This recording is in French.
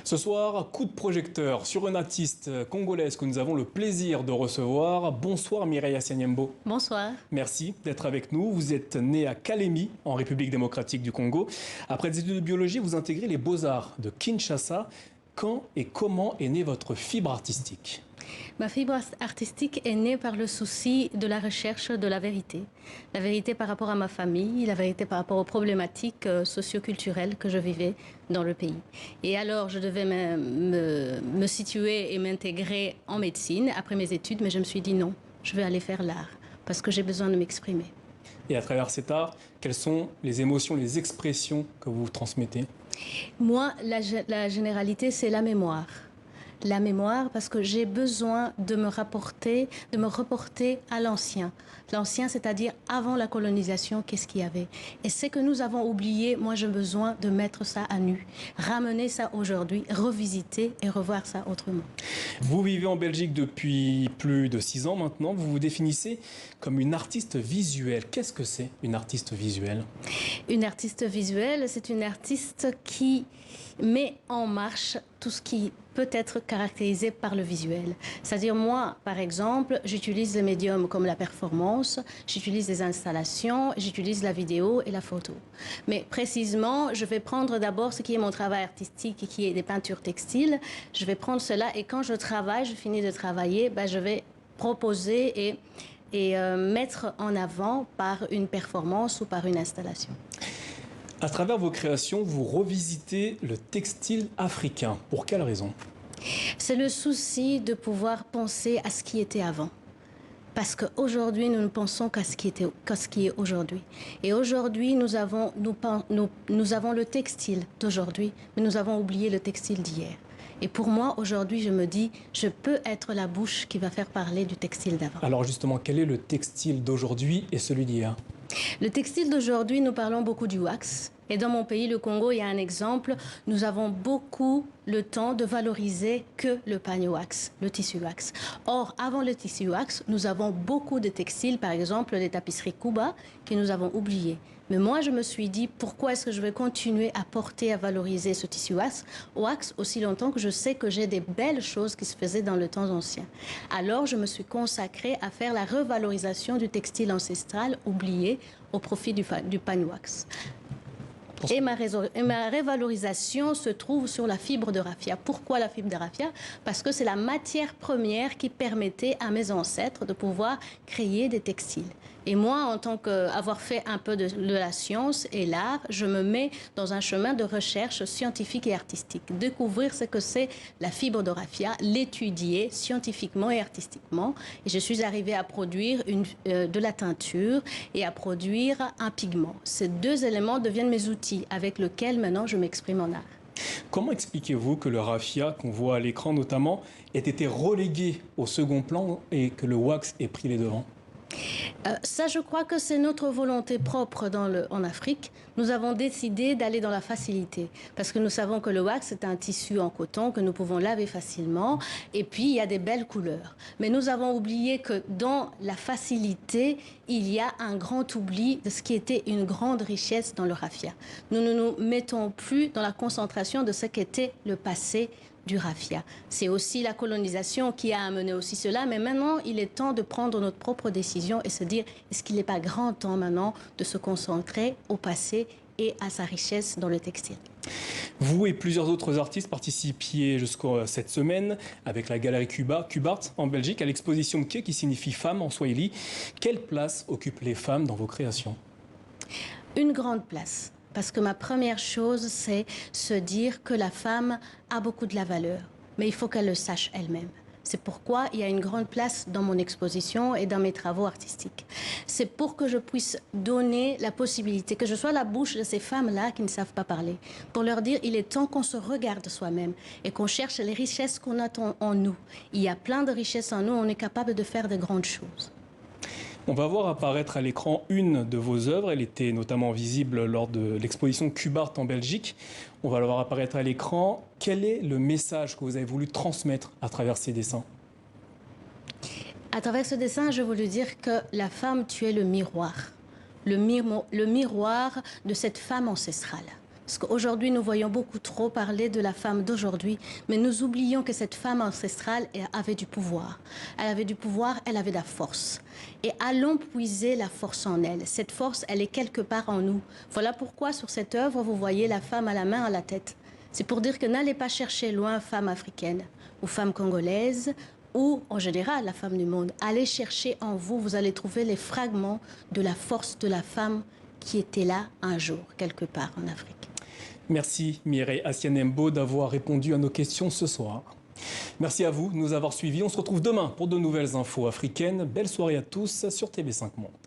Ce soir, coup de projecteur sur une artiste congolaise que nous avons le plaisir de recevoir. Bonsoir Mireille Sianyembo. Bonsoir. Merci d'être avec nous. Vous êtes née à Kalemi, en République démocratique du Congo. Après des études de biologie, vous intégrez les Beaux-Arts de Kinshasa. Quand et comment est née votre fibre artistique ? Ma fibre artistique est née par le souci de la recherche de la vérité. La vérité par rapport à ma famille, la vérité par rapport aux problématiques socio-culturelles que je vivais dans le pays. Et alors, je devais me situer et m'intégrer en médecine après mes études, mais je me suis dit non, je vais aller faire l'art parce que j'ai besoin de m'exprimer. Et à travers cet art, quelles sont les émotions, les expressions que vous transmettez ? Moi, la généralité, c'est la mémoire. La mémoire, parce que j'ai besoin de me reporter à l'ancien. L'ancien, c'est-à-dire avant la colonisation, qu'est-ce qu'il y avait? Et ce que nous avons oublié, moi j'ai besoin de mettre ça à nu, ramener ça aujourd'hui, revisiter et revoir ça autrement. Vous vivez en Belgique depuis plus de 6 ans maintenant. Vous vous définissez comme une artiste visuelle. Qu'est-ce que c'est une artiste visuelle? Une artiste visuelle, c'est une artiste qui met en marche tout ce qui peut être caractérisé par le visuel. C'est-à-dire moi, par exemple, j'utilise les médiums comme la performance, j'utilise les installations, j'utilise la vidéo et la photo. Mais précisément, je vais prendre d'abord ce qui est mon travail artistique et qui est des peintures textiles. Je vais prendre cela et quand je travaille, je finis de travailler, je vais proposer et mettre en avant par une performance ou par une installation. À travers vos créations, vous revisitez le textile africain. Pour quelle raison? C'est le souci de pouvoir penser à ce qui était avant. Parce qu'aujourd'hui, nous ne pensons qu'à ce qui est aujourd'hui. Et aujourd'hui, nous avons le textile d'aujourd'hui, mais nous avons oublié le textile d'hier. Et pour moi, aujourd'hui, je me dis, je peux être la bouche qui va faire parler du textile d'avant. Alors justement, quel est le textile d'aujourd'hui et celui d'hier? Le textile d'aujourd'hui, nous parlons beaucoup du wax. Et dans mon pays, le Congo, il y a un exemple. Nous avons beaucoup le temps de valoriser que le pagne wax, le tissu wax. Or, avant le tissu wax, nous avons beaucoup de textiles, par exemple les tapisseries Kuba, que nous avons oubliées. Mais moi, je me suis dit, pourquoi est-ce que je vais continuer à porter, à valoriser ce tissu wax aussi longtemps que je sais que j'ai des belles choses qui se faisaient dans le temps ancien. Alors, je me suis consacrée à faire la revalorisation du textile ancestral oublié au profit du pagne wax. Et ma révalorisation se trouve sur la fibre de raffia. Pourquoi la fibre de raffia? Parce que c'est la matière première qui permettait à mes ancêtres de pouvoir créer des textiles. Et moi, en tant qu'avoir fait un peu de la science et l'art, je me mets dans un chemin de recherche scientifique et artistique. Découvrir ce que c'est la fibre de raffia, l'étudier scientifiquement et artistiquement. Et je suis arrivée à produire de la teinture et à produire un pigment. Ces deux éléments deviennent mes outils avec lesquels maintenant je m'exprime en art. Comment expliquez-vous que le raffia, qu'on voit à l'écran notamment, ait été relégué au second plan et que le wax ait pris les devants? Ça, je crois que c'est notre volonté propre en Afrique. Nous avons décidé d'aller dans la facilité parce que nous savons que le wax est un tissu en coton que nous pouvons laver facilement et puis il y a des belles couleurs. Mais nous avons oublié que dans la facilité, il y a un grand oubli de ce qui était une grande richesse dans le raffia. Nous ne nous mettons plus dans la concentration de ce qu'était le passé du raffia. C'est aussi la colonisation qui a amené aussi cela, mais maintenant, il est temps de prendre notre propre décision et se dire, est-ce qu'il n'est pas grand temps maintenant de se concentrer au passé et à sa richesse dans le textile? Vous et plusieurs autres artistes participiez jusqu'à cette semaine avec la galerie Cubart en Belgique à l'exposition Mke qui signifie femme en swahili. Quelle place occupent les femmes dans vos créations? Une grande place. Parce que ma première chose, c'est se dire que la femme a beaucoup de la valeur, mais il faut qu'elle le sache elle-même. C'est pourquoi il y a une grande place dans mon exposition et dans mes travaux artistiques. C'est pour que je puisse donner la possibilité, que je sois la bouche de ces femmes-là qui ne savent pas parler, pour leur dire il est temps qu'on se regarde soi-même et qu'on cherche les richesses qu'on a en nous. Il y a plein de richesses en nous, on est capable de faire de grandes choses. On va voir apparaître à l'écran une de vos œuvres. Elle était notamment visible lors de l'exposition Cubart en Belgique. On va la voir apparaître à l'écran. Quel est le message que vous avez voulu transmettre à travers ces dessins? À travers ce dessin, je voulais dire que la femme, tu es le miroir. Le miroir de cette femme ancestrale. Parce qu'aujourd'hui, nous voyons beaucoup trop parler de la femme d'aujourd'hui, mais nous oublions que cette femme ancestrale avait du pouvoir. Elle avait du pouvoir, elle avait de la force. Et allons puiser la force en elle. Cette force, elle est quelque part en nous. Voilà pourquoi sur cette œuvre, vous voyez la femme à la main, à la tête. C'est pour dire que n'allez pas chercher loin femme africaine ou femme congolaise ou en général la femme du monde. Allez chercher en vous, vous allez trouver les fragments de la force de la femme qui était là un jour, quelque part en Afrique. Merci Mireille Asianembo d'avoir répondu à nos questions ce soir. Merci à vous de nous avoir suivis. On se retrouve demain pour de nouvelles infos africaines. Belle soirée à tous sur TV5 Monde.